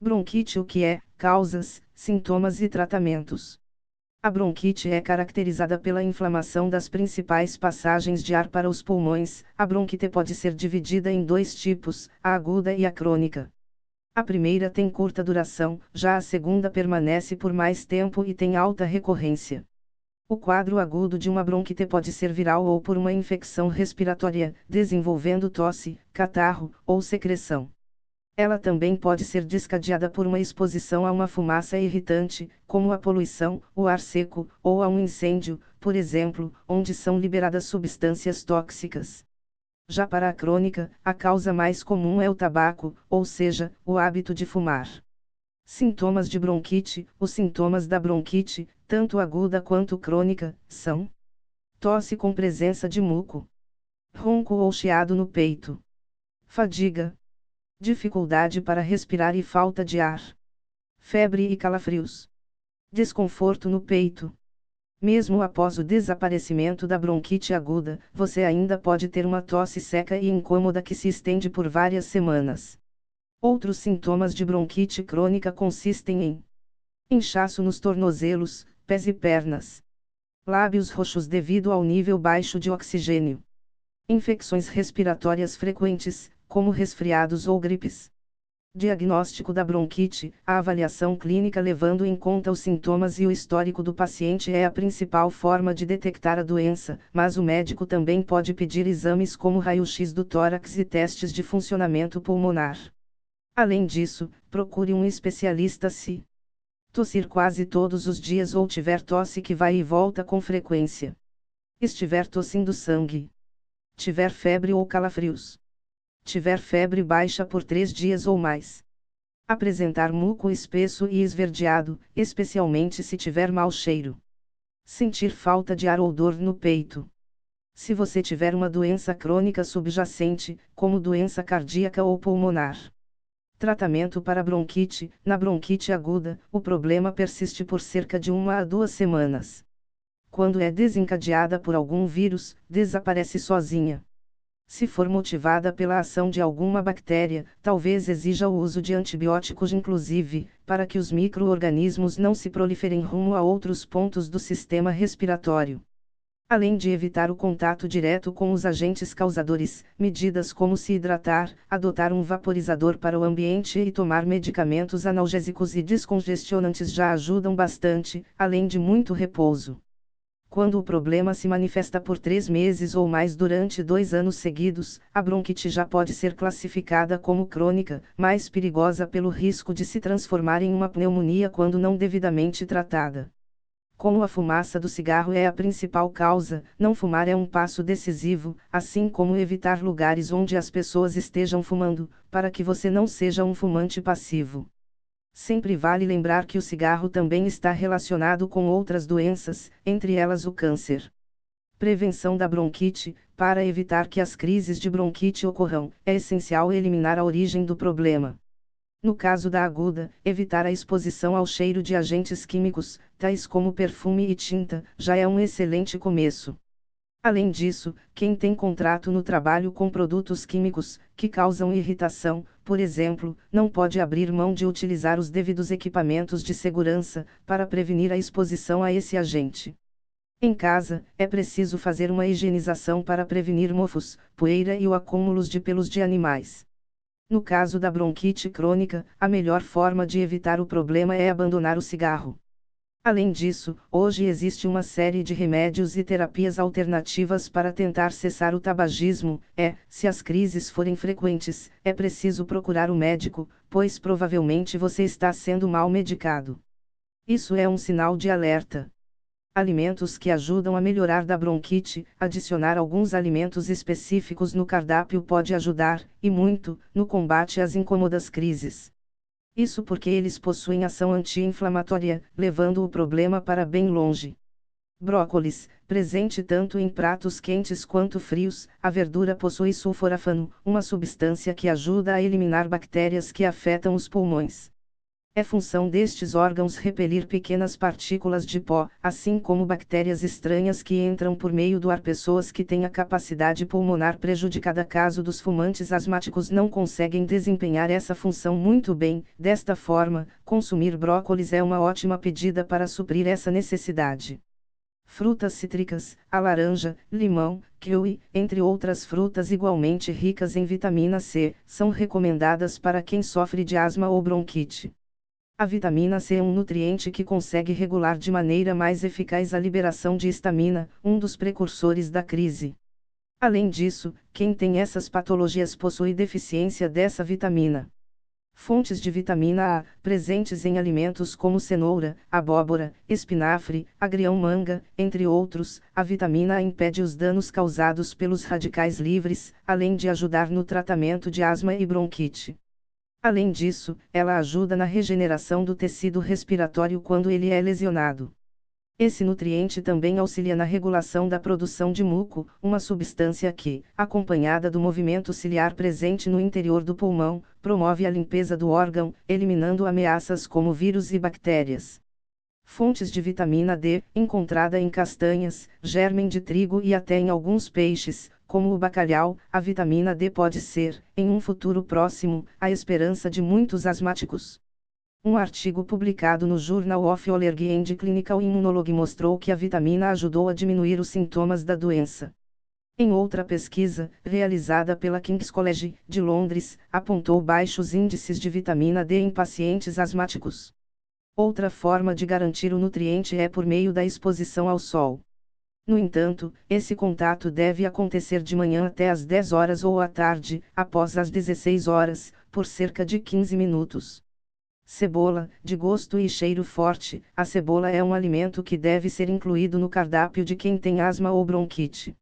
Bronquite: o que é, causas, sintomas e tratamentos. A bronquite é caracterizada pela inflamação das principais passagens de ar para os pulmões. A bronquite pode ser dividida em dois tipos, a aguda e a crônica. A primeira tem curta duração, já a segunda permanece por mais tempo e tem alta recorrência. O quadro agudo de uma bronquite pode ser viral ou por uma infecção respiratória, desenvolvendo tosse, catarro ou secreção. Ela também pode ser desencadeada por uma exposição a uma fumaça irritante, como a poluição, o ar seco, ou a um incêndio, por exemplo, onde são liberadas substâncias tóxicas. Já para a crônica, a causa mais comum é o tabaco, ou seja, o hábito de fumar. Sintomas de bronquite: os sintomas da bronquite, tanto aguda quanto crônica, são tosse com presença de muco, ronco ou chiado no peito, fadiga, dificuldade para respirar e falta de ar, febre e calafrios, desconforto no peito. Mesmo após o desaparecimento da bronquite aguda, você ainda pode ter uma tosse seca e incômoda que se estende por várias semanas. Outros sintomas de bronquite crônica consistem em inchaço nos tornozelos, pés e pernas, lábios roxos devido ao nível baixo de oxigênio, infecções respiratórias frequentes, como resfriados ou gripes. Diagnóstico da bronquite: a avaliação clínica levando em conta os sintomas e o histórico do paciente é a principal forma de detectar a doença, mas o médico também pode pedir exames como raio-x do tórax e testes de funcionamento pulmonar. Além disso, procure um especialista se tossir quase todos os dias ou tiver tosse que vai e volta com frequência, estiver tossindo sangue, tiver febre ou calafrios, tiver febre baixa por 3 dias ou mais, apresentar muco espesso e esverdeado, especialmente se tiver mau cheiro, sentir falta de ar ou dor no peito. Se você tiver uma doença crônica subjacente, como doença cardíaca ou pulmonar. Tratamento para bronquite: na bronquite aguda, o problema persiste por cerca de 1 a 2 semanas. Quando é desencadeada por algum vírus, desaparece sozinha. Se for motivada pela ação de alguma bactéria, talvez exija o uso de antibióticos inclusive, para que os micro-organismos não se proliferem rumo a outros pontos do sistema respiratório. Além de evitar o contato direto com os agentes causadores, medidas como se hidratar, adotar um vaporizador para o ambiente e tomar medicamentos analgésicos e descongestionantes já ajudam bastante, além de muito repouso. Quando o problema se manifesta por 3 meses ou mais durante 2 anos seguidos, a bronquite já pode ser classificada como crônica, mais perigosa pelo risco de se transformar em uma pneumonia quando não devidamente tratada. Como a fumaça do cigarro é a principal causa, não fumar é um passo decisivo, assim como evitar lugares onde as pessoas estejam fumando, para que você não seja um fumante passivo. Sempre vale lembrar que o cigarro também está relacionado com outras doenças, entre elas o câncer. Prevenção da bronquite: para evitar que as crises de bronquite ocorram, é essencial eliminar a origem do problema. No caso da aguda, evitar a exposição ao cheiro de agentes químicos, tais como perfume e tinta, já é um excelente começo. Além disso, quem tem contrato no trabalho com produtos químicos, que causam irritação, por exemplo, não pode abrir mão de utilizar os devidos equipamentos de segurança, para prevenir a exposição a esse agente. Em casa, é preciso fazer uma higienização para prevenir mofos, poeira e o acúmulos de pelos de animais. No caso da bronquite crônica, a melhor forma de evitar o problema é abandonar o cigarro. Além disso, hoje existe uma série de remédios e terapias alternativas para tentar cessar o tabagismo. Se as crises forem frequentes, é preciso procurar o médico, pois provavelmente você está sendo mal medicado. Isso é um sinal de alerta. Alimentos que ajudam a melhorar da bronquite: adicionar alguns alimentos específicos no cardápio pode ajudar, e muito, no combate às incômodas crises. Isso porque eles possuem ação anti-inflamatória, levando o problema para bem longe. Brócolis: presente tanto em pratos quentes quanto frios, a verdura possui sulforafano, uma substância que ajuda a eliminar bactérias que afetam os pulmões. É função destes órgãos repelir pequenas partículas de pó, assim como bactérias estranhas que entram por meio do ar. Pessoas que têm a capacidade pulmonar prejudicada, caso dos fumantes asmáticos, não conseguem desempenhar essa função muito bem. Desta forma, consumir brócolis é uma ótima pedida para suprir essa necessidade. Frutas cítricas, a laranja, limão, kiwi, entre outras frutas igualmente ricas em vitamina C, são recomendadas para quem sofre de asma ou bronquite. A vitamina C é um nutriente que consegue regular de maneira mais eficaz a liberação de histamina, um dos precursores da crise. Além disso, quem tem essas patologias possui deficiência dessa vitamina. Fontes de vitamina A, presentes em alimentos como cenoura, abóbora, espinafre, agrião-manga, entre outros. A vitamina A impede os danos causados pelos radicais livres, além de ajudar no tratamento de asma e bronquite. Além disso, ela ajuda na regeneração do tecido respiratório quando ele é lesionado. Esse nutriente também auxilia na regulação da produção de muco, uma substância que, acompanhada do movimento ciliar presente no interior do pulmão, promove a limpeza do órgão, eliminando ameaças como vírus e bactérias. Fontes de vitamina D, encontrada em castanhas, germem de trigo e até em alguns peixes, como o bacalhau. A vitamina D pode ser, em um futuro próximo, a esperança de muitos asmáticos. Um artigo publicado no Journal of Allergy and Clinical Immunology mostrou que a vitamina ajudou a diminuir os sintomas da doença. Em outra pesquisa, realizada pela King's College, de Londres, apontou baixos índices de vitamina D em pacientes asmáticos. Outra forma de garantir o nutriente é por meio da exposição ao sol. No entanto, esse contato deve acontecer de manhã até às 10 horas ou à tarde, após as 16 horas, por cerca de 15 minutos. Cebola, de gosto e cheiro forte. A cebola é um alimento que deve ser incluído no cardápio de quem tem asma ou bronquite.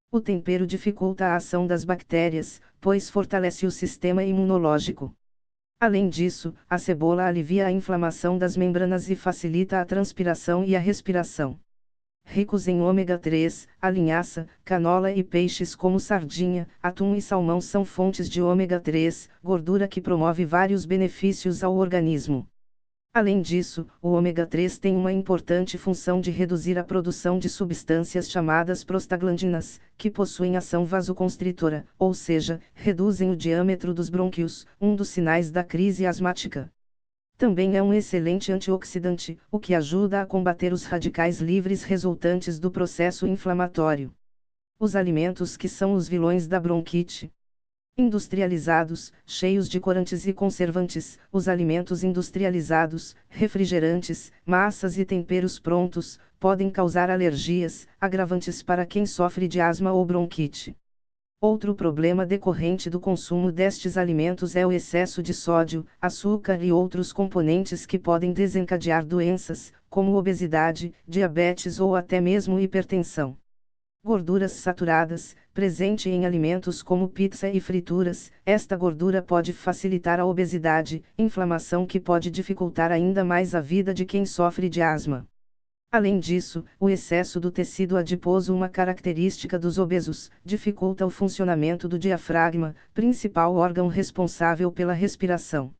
O tempero dificulta a ação das bactérias, pois fortalece o sistema imunológico. Além disso, a cebola alivia a inflamação das membranas e facilita a transpiração e a respiração. Ricos em ômega 3, a linhaça, canola e peixes como sardinha, atum e salmão são fontes de ômega 3, gordura que promove vários benefícios ao organismo. Além disso, o ômega 3 tem uma importante função de reduzir a produção de substâncias chamadas prostaglandinas, que possuem ação vasoconstritora, ou seja, reduzem o diâmetro dos brônquios, um dos sinais da crise asmática. Também é um excelente antioxidante, o que ajuda a combater os radicais livres resultantes do processo inflamatório. Os alimentos que são os vilões da bronquite. Industrializados, cheios de corantes e conservantes. Os alimentos industrializados, refrigerantes, massas e temperos prontos, podem causar alergias, agravantes para quem sofre de asma ou bronquite. Outro problema decorrente do consumo destes alimentos é o excesso de sódio, açúcar e outros componentes que podem desencadear doenças, como obesidade, diabetes ou até mesmo hipertensão. Gorduras saturadas, presente em alimentos como pizza e frituras. Esta gordura pode facilitar a obesidade, inflamação que pode dificultar ainda mais a vida de quem sofre de asma. Além disso, o excesso do tecido adiposo, uma característica dos obesos, dificulta o funcionamento do diafragma, principal órgão responsável pela respiração.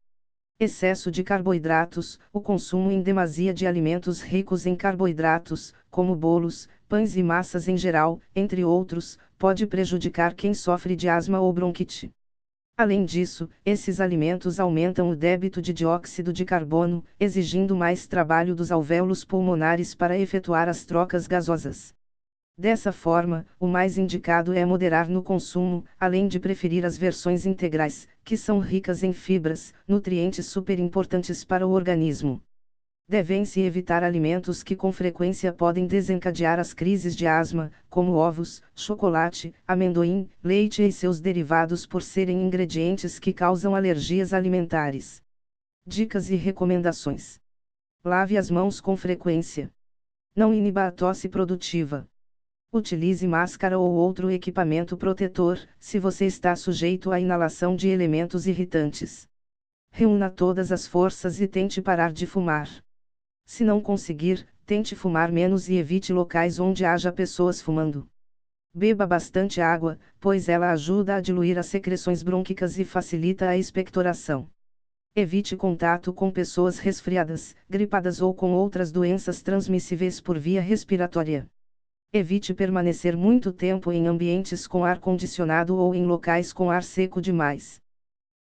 Excesso de carboidratos, o consumo em demasia de alimentos ricos em carboidratos, como bolos, pães e massas em geral, entre outros, pode prejudicar quem sofre de asma ou bronquite. Além disso, esses alimentos aumentam o débito de dióxido de carbono, exigindo mais trabalho dos alvéolos pulmonares para efetuar as trocas gasosas. Dessa forma, o mais indicado é moderar no consumo, além de preferir as versões integrais, que são ricas em fibras, nutrientes super importantes para o organismo. Devem-se evitar alimentos que com frequência podem desencadear as crises de asma, como ovos, chocolate, amendoim, leite e seus derivados, por serem ingredientes que causam alergias alimentares. Dicas e recomendações: lave as mãos com frequência. Não iniba a tosse produtiva. Utilize máscara ou outro equipamento protetor, se você está sujeito à inalação de elementos irritantes. Reúna todas as forças e tente parar de fumar. Se não conseguir, tente fumar menos e evite locais onde haja pessoas fumando. Beba bastante água, pois ela ajuda a diluir as secreções brônquicas e facilita a expectoração. Evite contato com pessoas resfriadas, gripadas ou com outras doenças transmissíveis por via respiratória. Evite permanecer muito tempo em ambientes com ar condicionado ou em locais com ar seco demais.